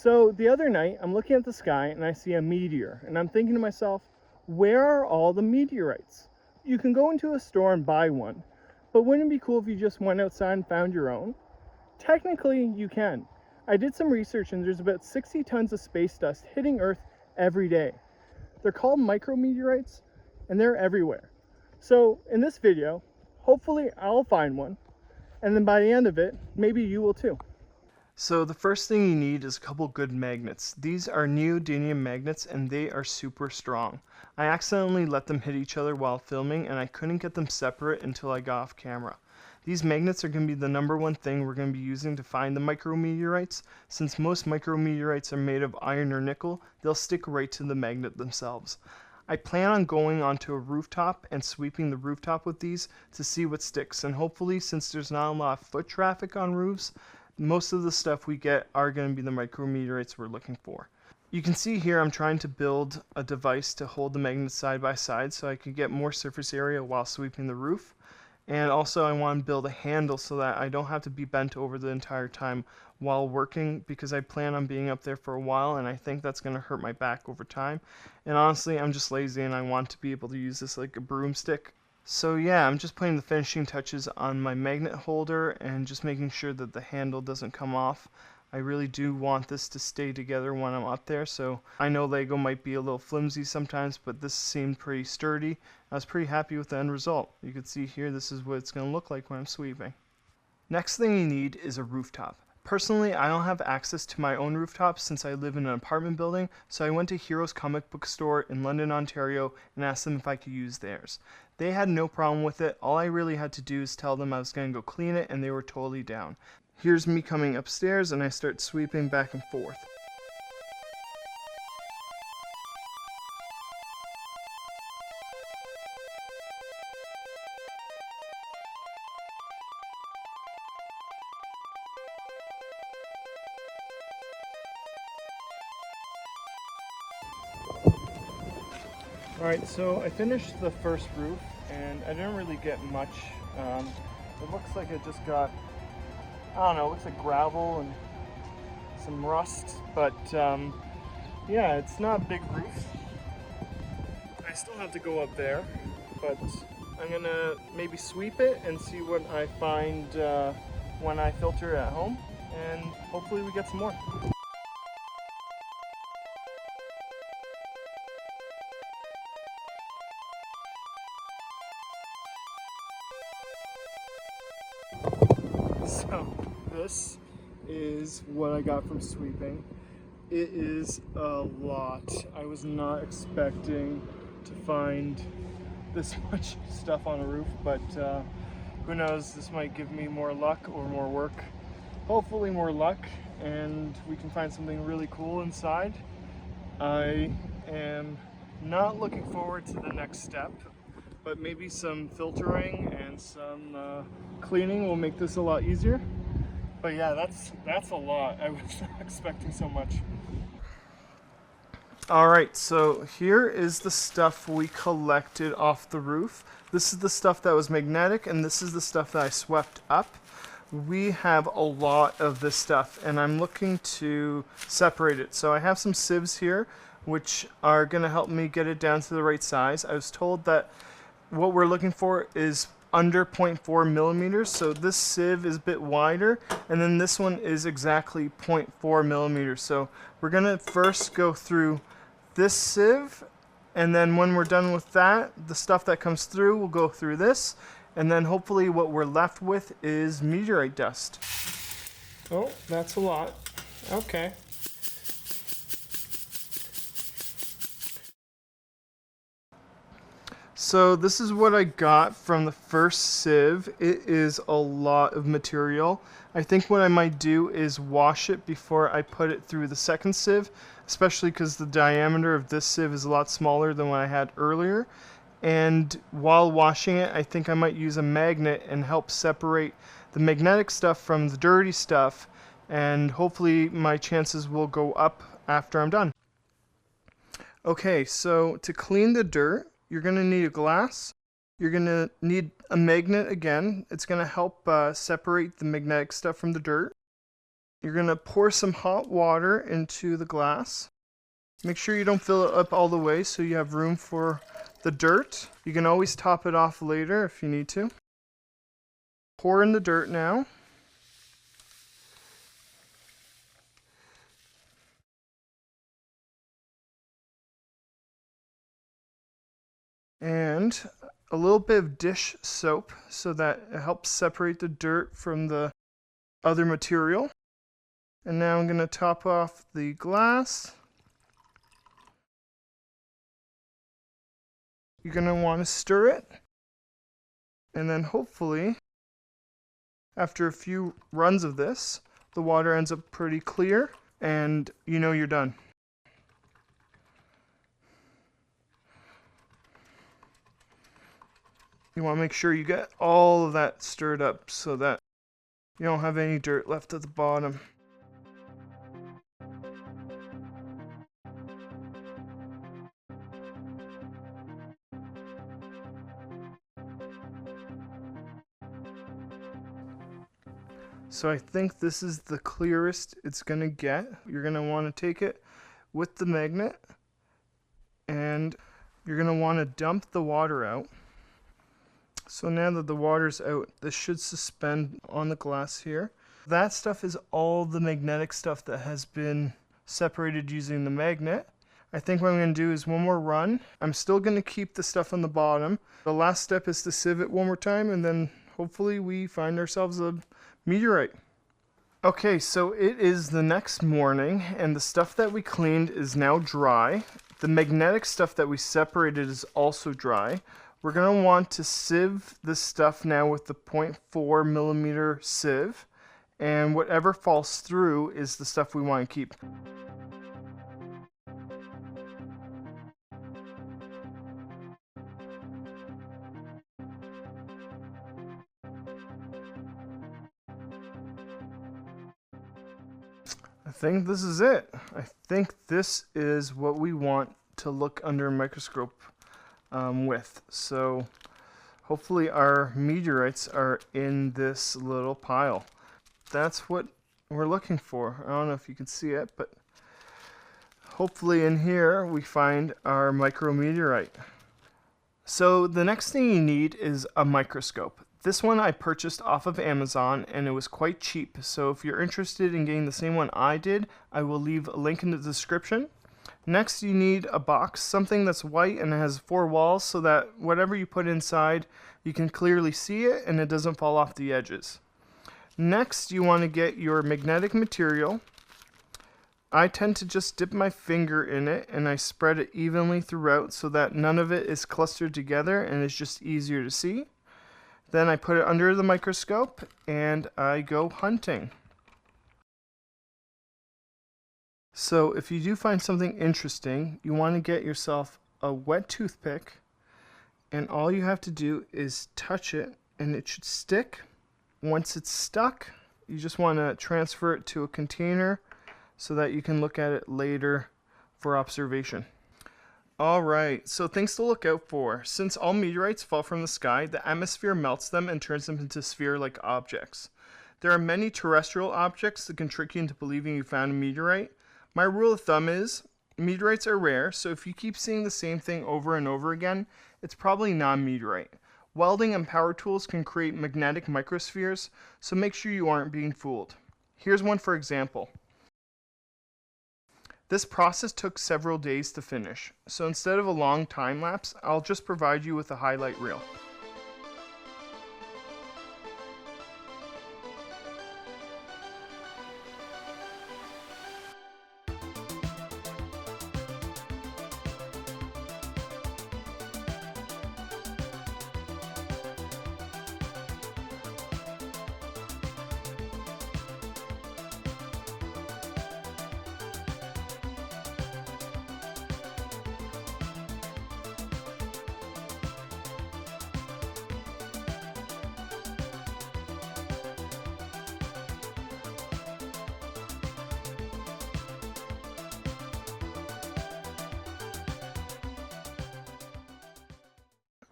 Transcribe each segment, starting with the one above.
So the other night, I'm looking at the sky and I see a meteor, and I'm thinking to myself, where are all the meteorites? You can go into a store and buy one, but wouldn't it be cool if you just went outside and found your own? Technically, you can. I did some research and there's about 60 tons of space dust hitting Earth every day. They're called micrometeorites and they're everywhere. So in this video, hopefully I'll find one, and then by the end of it, maybe you will too. So the first thing you need is a couple good magnets. These are neodymium magnets and they are super strong. I accidentally let them hit each other while filming and I couldn't get them separate until I got off camera. These magnets are going to be the #1 thing we're going to be using to find the micrometeorites. Since most micrometeorites are made of iron or nickel, they'll stick right to the magnet themselves. I plan on going onto a rooftop and sweeping the rooftop with these to see what sticks, and hopefully, since there's not a lot of foot traffic on roofs, most of the stuff we get are going to be the micrometeorites we're looking for. You can see here I'm trying to build a device to hold the magnets side by side so I can get more surface area while sweeping the roof. And also I want to build a handle so that I don't have to be bent over the entire time while working, because I plan on being up there for a while and I think that's going to hurt my back over time. And honestly, I'm just lazy and I want to be able to use this like a broomstick. So yeah, I'm just putting the finishing touches on my magnet holder and just making sure that the handle doesn't come off. I really do want this to stay together when I'm up there, so I know Lego might be a little flimsy sometimes, but this seemed pretty sturdy. I was pretty happy with the end result. You can see here this is what it's going to look like when I'm sweeping. Next thing you need is a rooftop. Personally, I don't have access to my own rooftop since I live in an apartment building, so I went to Heroes Comic Book Store in London, Ontario and asked them if I could use theirs. They had no problem with it. All I really had to do is tell them I was going to go clean it and they were totally down. Here's me coming upstairs and I start sweeping back and forth. Alright, so I finished the first roof and I didn't really get much. It looks like it just got, I don't know, it looks like gravel and some rust, but yeah, it's not a big roof. I still have to go up there, but I'm gonna maybe sweep it and see what I find when I filter at home, and hopefully we get some more. So this is what I got from sweeping. It is a lot. I was not expecting to find this much stuff on a roof, but who knows, this might give me more luck or more work. Hopefully more luck, and we can find something really cool inside. I am not looking forward to the next step, but maybe some filtering and some cleaning will make this a lot easier. But yeah, that's a lot. I was not expecting so much. Alright, so here is the stuff we collected off the roof. This is the stuff that was magnetic, and this is the stuff that I swept up. We have a lot of this stuff, and I'm looking to separate it. So I have some sieves here, which are going to help me get it down to the right size. I was told that what we're looking for is under 0.4 millimeters, so this sieve is a bit wider, and then this one is exactly 0.4 millimeters. So we're gonna first go through this sieve, and then when we're done with that, the stuff that comes through will go through this, and then hopefully what we're left with is meteorite dust. Oh, that's a lot. Okay. So this is what I got from the first sieve. It is a lot of material. I think what I might do is wash it before I put it through the second sieve, especially because the diameter of this sieve is a lot smaller than what I had earlier. And while washing it, I think I might use a magnet and help separate the magnetic stuff from the dirty stuff, and hopefully my chances will go up after I'm done. Okay, so to clean the dirt, you're going to need a glass. You're going to need a magnet again. It's going to help separate the magnetic stuff from the dirt. You're going to pour some hot water into the glass. Make sure you don't fill it up all the way so you have room for the dirt. You can always top it off later if you need to. Pour in the dirt now. And a little bit of dish soap so that it helps separate the dirt from the other material. And now I'm going to top off the glass. You're going to want to stir it. And then hopefully, after a few runs of this, the water ends up pretty clear and you know you're done. You want to make sure you get all of that stirred up so that you don't have any dirt left at the bottom. So I think this is the clearest it's going to get. You're going to want to take it with the magnet and you're going to want to dump the water out. So now that the water's out, this should suspend on the glass here. That stuff is all the magnetic stuff that has been separated using the magnet. I think what I'm going to do is one more run. I'm still going to keep the stuff on the bottom. The last step is to sieve it one more time and then hopefully we find ourselves a meteorite. Okay, so it is the next morning and the stuff that we cleaned is now dry. The magnetic stuff that we separated is also dry. We're going to want to sieve this stuff now with the 0.4 millimeter sieve, and whatever falls through is the stuff we want to keep. I think this is it. I think this is what we want to look under a microscope with. So hopefully our meteorites are in this little pile. That's what we're looking for. I don't know if you can see it, but hopefully in here we find our micrometeorite. So the next thing you need is a microscope. This one I purchased off of Amazon and it was quite cheap. So if you're interested in getting the same one I did, I will leave a link in the description. Next, you need a box, something that's white and has 4 walls so that whatever you put inside, you can clearly see it and it doesn't fall off the edges. Next, you want to get your magnetic material. I tend to just dip my finger in it and I spread it evenly throughout so that none of it is clustered together and it's just easier to see. Then I put it under the microscope and I go hunting. So if you do find something interesting, you want to get yourself a wet toothpick and all you have to do is touch it and it should stick. Once it's stuck, you just want to transfer it to a container so that you can look at it later for observation. Alright, so things to look out for. Since all meteorites fall from the sky, the atmosphere melts them and turns them into sphere-like objects. There are many terrestrial objects that can trick you into believing you found a meteorite. My rule of thumb is, meteorites are rare, so if you keep seeing the same thing over and over again, it's probably not a meteorite. Welding and power tools can create magnetic microspheres, so make sure you aren't being fooled. Here's one for example. This process took several days to finish, so instead of a long time lapse, I'll just provide you with a highlight reel.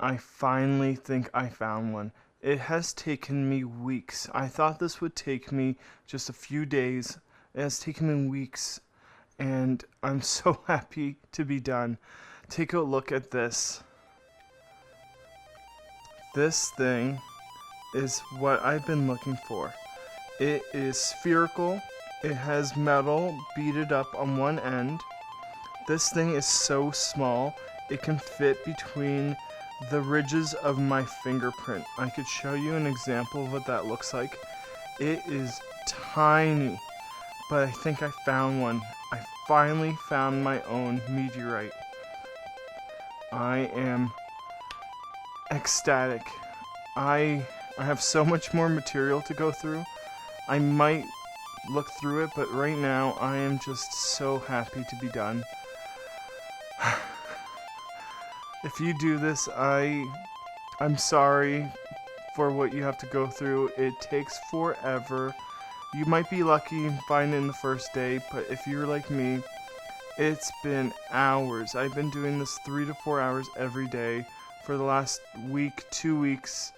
I finally think I found one. It has taken me weeks. I thought this would take me just a few days, It has taken me weeks, and I'm so happy to be done. Take a look at this. This thing is what I've been looking for. It is spherical. It has metal beaded up on one end. This thing is so small, it can fit between the ridges of my fingerprint. I could show you an example of what that looks like. It is tiny, but I think I found one. I finally found my own meteorite. I am ecstatic. I have so much more material to go through. I might look through it, but right now I am just so happy to be done. If you do this, I'm sorry for what you have to go through. It takes forever. You might be lucky and find it in the first day, but if you're like me, it's been hours. I've been doing this 3 to 4 hours every day for the last week, 2 weeks.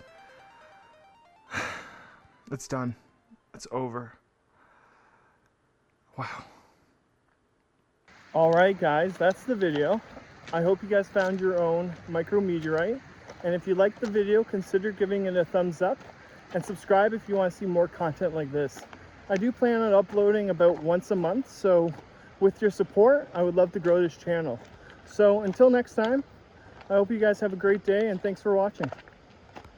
It's done. It's over. Wow. Alright guys, that's the video. I hope you guys found your own micrometeorite. And if you liked the video, consider giving it a thumbs up. And subscribe if you want to see more content like this. I do plan on uploading about once a month, so with your support, I would love to grow this channel. So until next time, I hope you guys have a great day, and thanks for watching.